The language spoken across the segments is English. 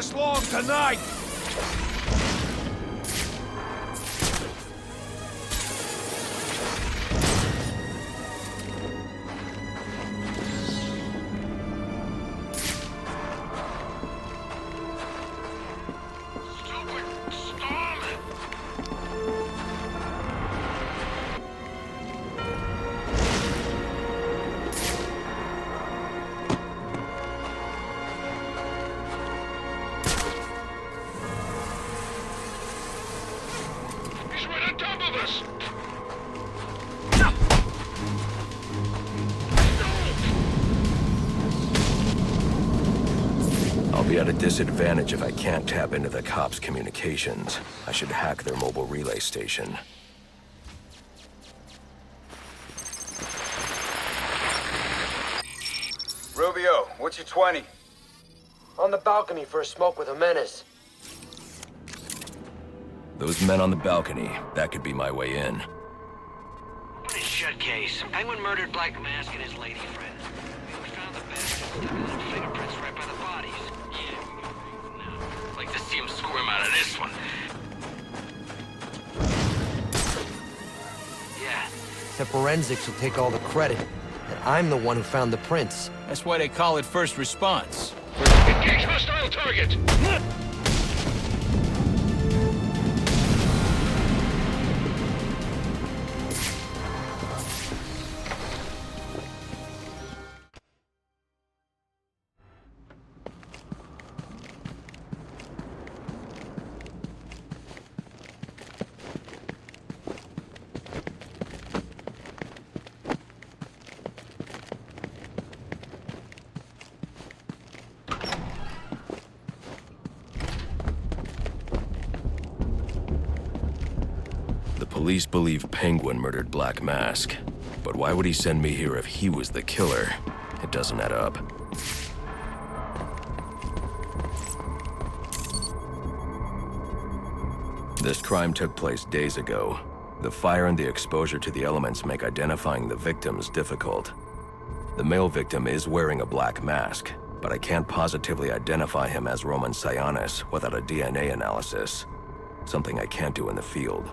last long tonight! I'll be at a disadvantage if I can't tap into the cops' communications. I should hack their mobile relay station. Rubio, what's your 20? On the balcony for a smoke with a menace. Those men on the balcony, that could be my way in. Open his shut case. Penguin murdered Black Mask and his lady friend. We found the bastard stuck his own fingerprints right by the bodies. Yeah, no. Like to see him squirm out of this one. Yeah. The forensics will take all the credit. And I'm the one who found the prints. That's why they call it first response. Engage hostile target! Police believe Penguin murdered Black Mask. But why would he send me here if he was the killer? It doesn't add up. This crime took place days ago. The fire and the exposure to the elements make identifying the victims difficult. The male victim is wearing a black mask, but I can't positively identify him as Roman Sionis without a DNA analysis. Something I can't do in the field.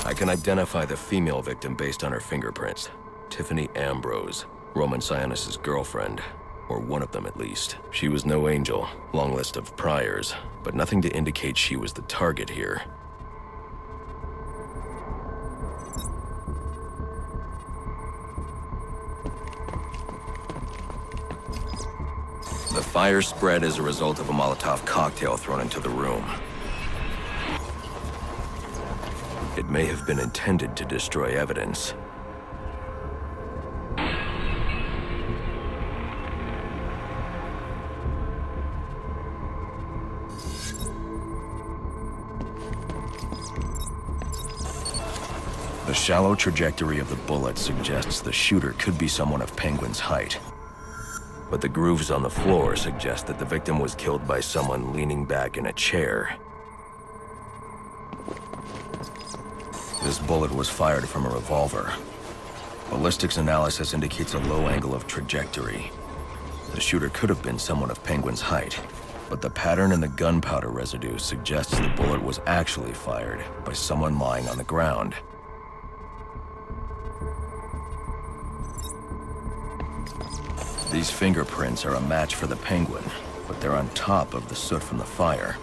I can identify the female victim based on her fingerprints. Tiffany Ambrose, Roman Sionis' girlfriend, or one of them at least. She was no angel, long list of priors, but nothing to indicate she was the target here. The fire spread as a result of a Molotov cocktail thrown into the room. It may have been intended to destroy evidence. The shallow trajectory of the bullet suggests the shooter could be someone of Penguin's height. But the grooves on the floor suggest that the victim was killed by someone leaning back in a chair. This bullet was fired from a revolver. Ballistics analysis indicates a low angle of trajectory. The shooter could have been someone of Penguin's height, but the pattern in the gunpowder residue suggests the bullet was actually fired by someone lying on the ground. These fingerprints are a match for the Penguin, but they're on top of the soot from the fire.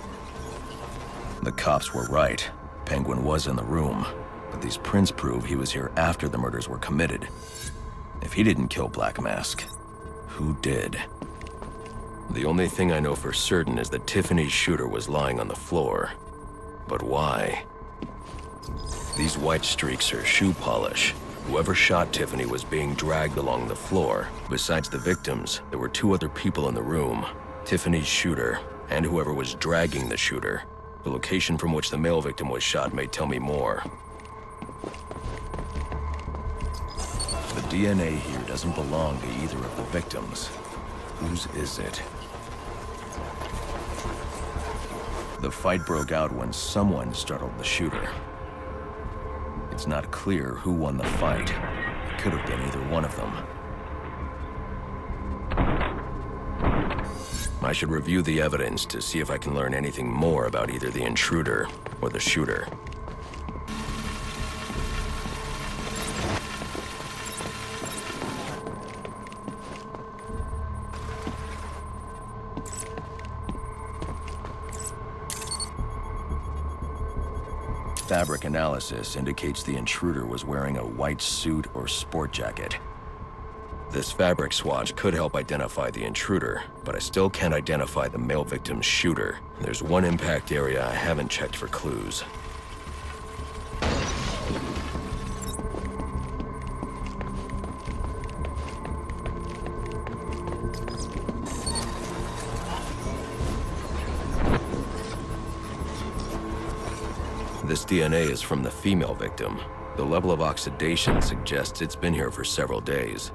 The cops were right. Penguin was in the room, but these prints prove he was here after the murders were committed. If he didn't kill Black Mask, who did? The only thing I know for certain is that Tiffany's shooter was lying on the floor. But why? These white streaks are shoe polish. Whoever shot Tiffany was being dragged along the floor. Besides the victims, there were two other people in the room, Tiffany's shooter and whoever was dragging the shooter. The location from which the male victim was shot may tell me more. The DNA here doesn't belong to either of the victims. Whose is it? The fight broke out when someone startled the shooter. It's not clear who won the fight. Could have been either one of them. I should review the evidence to see if I can learn anything more about either the intruder or the shooter. Fabric analysis indicates the intruder was wearing a white suit or sport jacket. This fabric swatch could help identify the intruder, but I still can't identify the male victim's shooter. There's one impact area I haven't checked for clues. This DNA is from the female victim. The level of oxidation suggests it's been here for several days.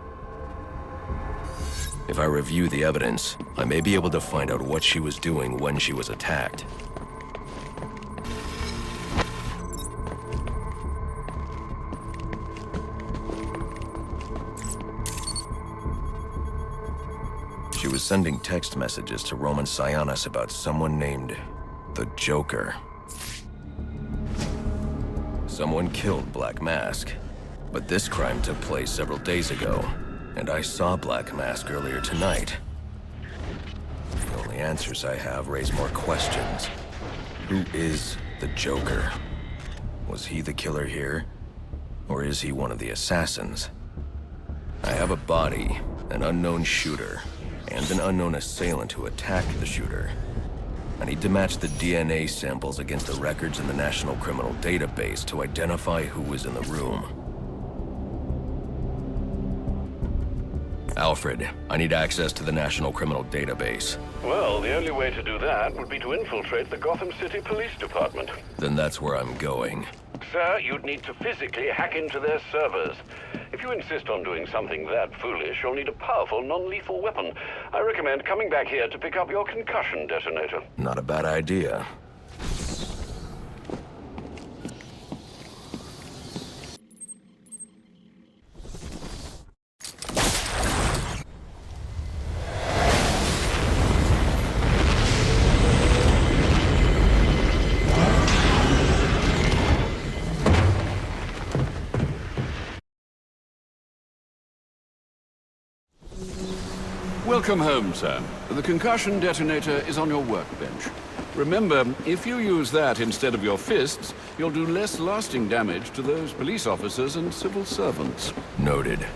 If I review the evidence, I may be able to find out what she was doing when she was attacked. She was sending text messages to Roman Sionis about someone named the Joker. Someone killed Black Mask, but this crime took place several days ago, and I saw Black Mask earlier tonight. The only answers I have raise more questions. Who is the Joker? Was he the killer here? Or is he one of the assassins? I have a body, an unknown shooter, and an unknown assailant who attacked the shooter. I need to match the DNA samples against the records in the National Criminal Database to identify who was in the room. Alfred, I need access to the National Criminal Database. Well, the only way to do that would be to infiltrate the Gotham City Police Department. Then that's where I'm going. Sir, you'd need to physically hack into their servers. If you insist on doing something that foolish, you'll need a powerful, non-lethal weapon. I recommend coming back here to pick up your concussion detonator. Not a bad idea. Welcome home, sir. The concussion detonator is on your workbench. Remember, if you use that instead of your fists, you'll do less lasting damage to those police officers and civil servants. Noted.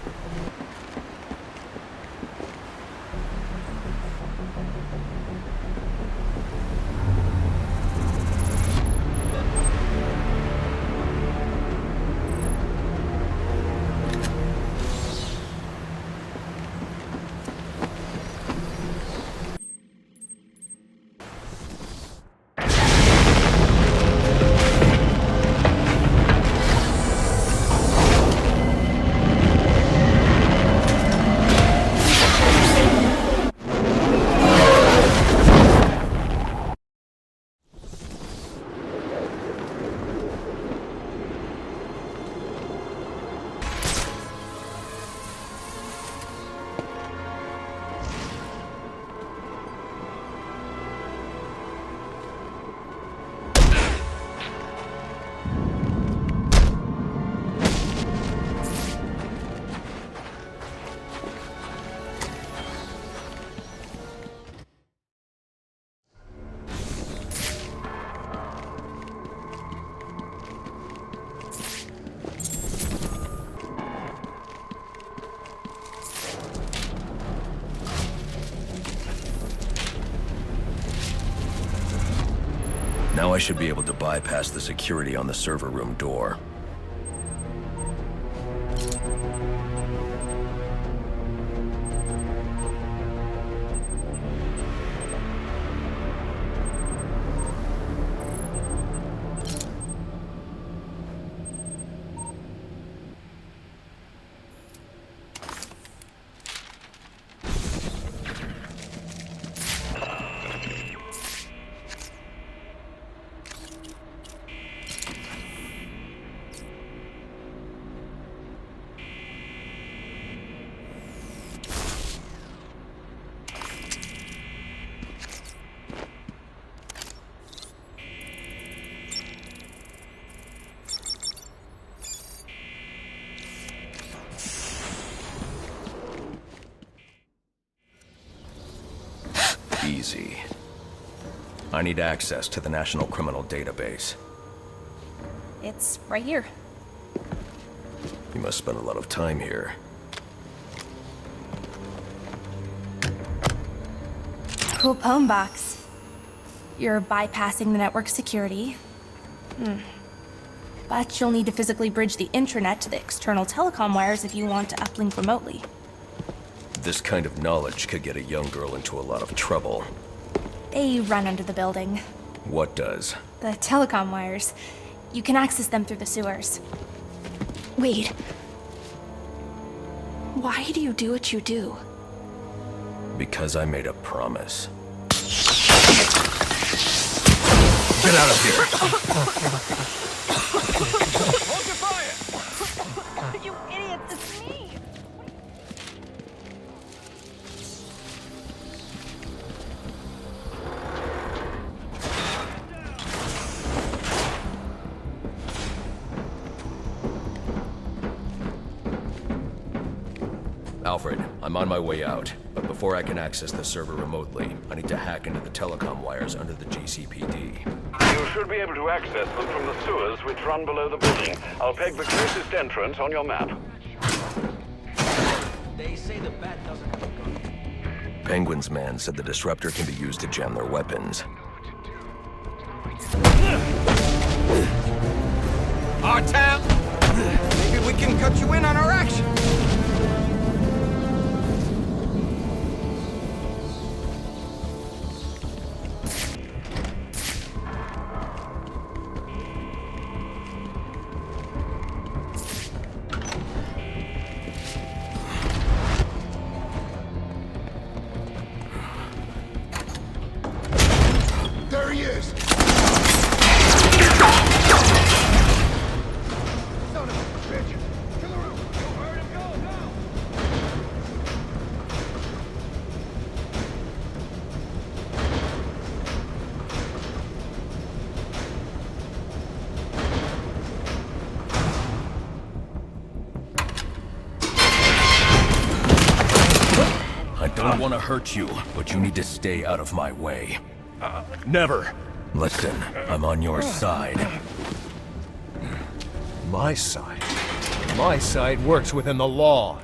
Now I should be able to bypass the security on the server room door. easy. I need access to the National Criminal Database. It's right here. You must spend a lot of time here. Cool poem box. You're bypassing the network security. But you'll need to physically bridge the intranet to the external telecom wires if you want to uplink remotely. This kind of knowledge could get a young girl into a lot of trouble. They run under the building. What does? The telecom wires. You can access them through the sewers. Wait. Why do you do what you do? Because I made a promise. Get out of here! Hold your fire! You idiots, it's me! Alfred, I'm on my way out, but before I can access the server remotely, I need to hack into the telecom wires under the GCPD. You should be able to access them from the sewers which run below the building. I'll peg the closest entrance on your map. They say the bat doesn't have a gun. Penguin's man said the disruptor can be used to jam their weapons. Our town? Maybe we can cut you in on our action. There he is! Son of a bitch! To the roof! Where'd him go now? I don't want to hurt you, but you need to stay out of my way. Never. Listen, I'm on your side. My side? My side works within the law.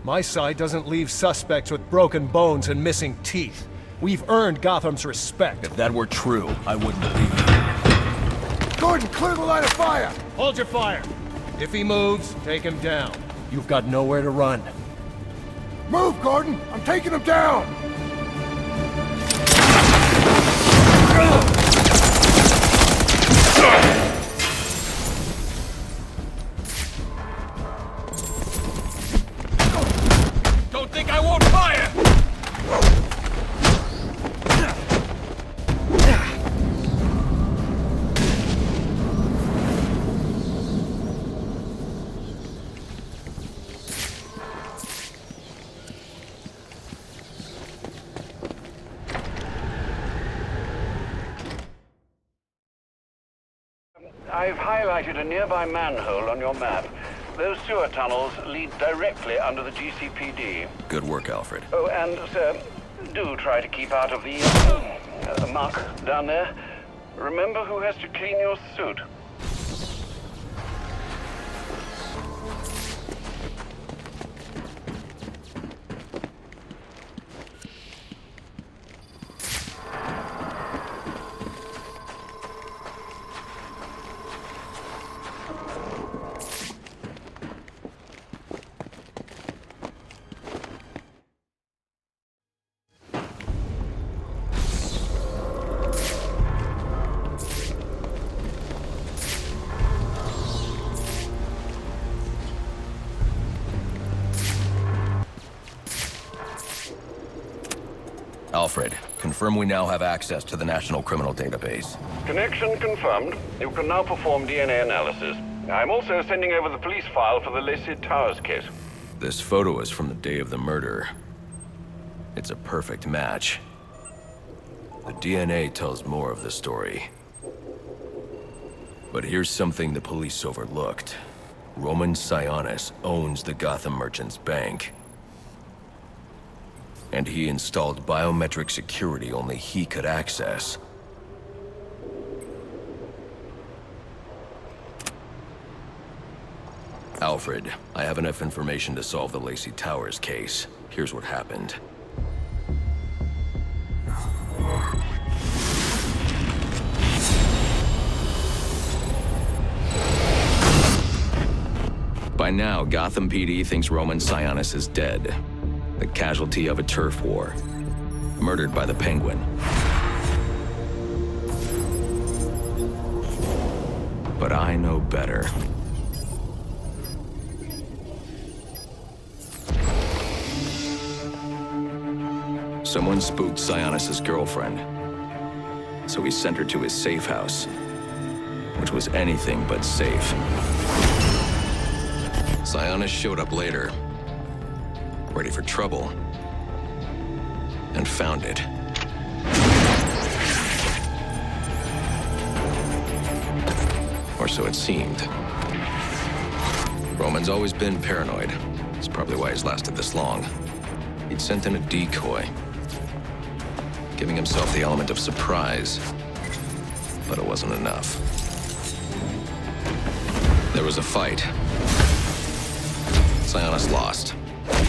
My side doesn't leave suspects with broken bones and missing teeth. We've earned Gotham's respect. If that were true, I wouldn't leave you. Gordon, clear the line of fire! Hold your fire. If he moves, take him down. You've got nowhere to run. Move, Gordon! I'm taking him down! Don't think I won't fire! I've highlighted a nearby manhole on your map. Those sewer tunnels lead directly under the GCPD. Good work, Alfred. Oh, and, sir, do try to keep out of the muck down there. Remember who has to clean your suit. Alfred, confirm we now have access to the National Criminal Database. Connection confirmed. You can now perform DNA analysis. I'm also sending over the police file for the Lacey Towers case. This photo is from the day of the murder. It's a perfect match. The DNA tells more of the story. But here's something the police overlooked. Roman Sionis owns the Gotham Merchants Bank. And he installed biometric security only he could access. Alfred, I have enough information to solve the Lacey Towers case. Here's what happened. By now, Gotham PD thinks Roman Sionis is dead. The casualty of a turf war. Murdered by the Penguin. But I know better. Someone spooked Sionis' girlfriend. So he sent her to his safe house. Which was anything but safe. Sionis showed up later, ready for trouble, and found it. Or so it seemed. Roman's always been paranoid. That's probably why he's lasted this long. He'd sent in a decoy, giving himself the element of surprise, but it wasn't enough. There was a fight. Sionis lost.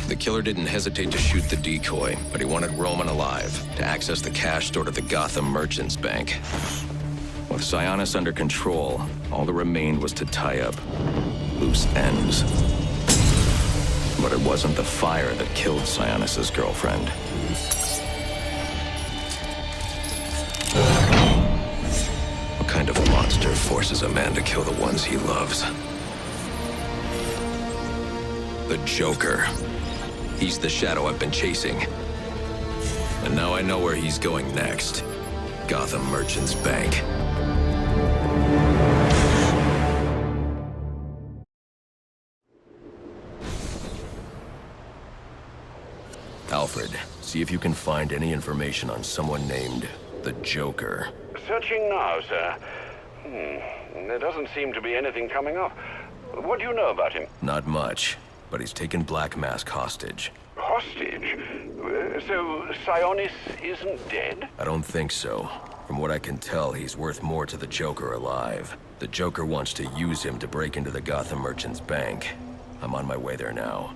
The killer didn't hesitate to shoot the decoy, but he wanted Roman alive to access the cash stored at the Gotham Merchants Bank. With Sionis under control, all that remained was to tie up loose ends. But it wasn't the fire that killed Sionis' girlfriend. What kind of monster forces a man to kill the ones he loves? The Joker. He's the shadow I've been chasing. And now I know where he's going next. Gotham Merchants Bank. Alfred, see if you can find any information on someone named the Joker. Searching now, sir. There doesn't seem to be anything coming up. What do you know about him? Not much. But he's taken Black Mask hostage. Hostage? So Sionis isn't dead? I don't think so. From what I can tell, he's worth more to the Joker alive. The Joker wants to use him to break into the Gotham Merchants Bank. I'm on my way there now.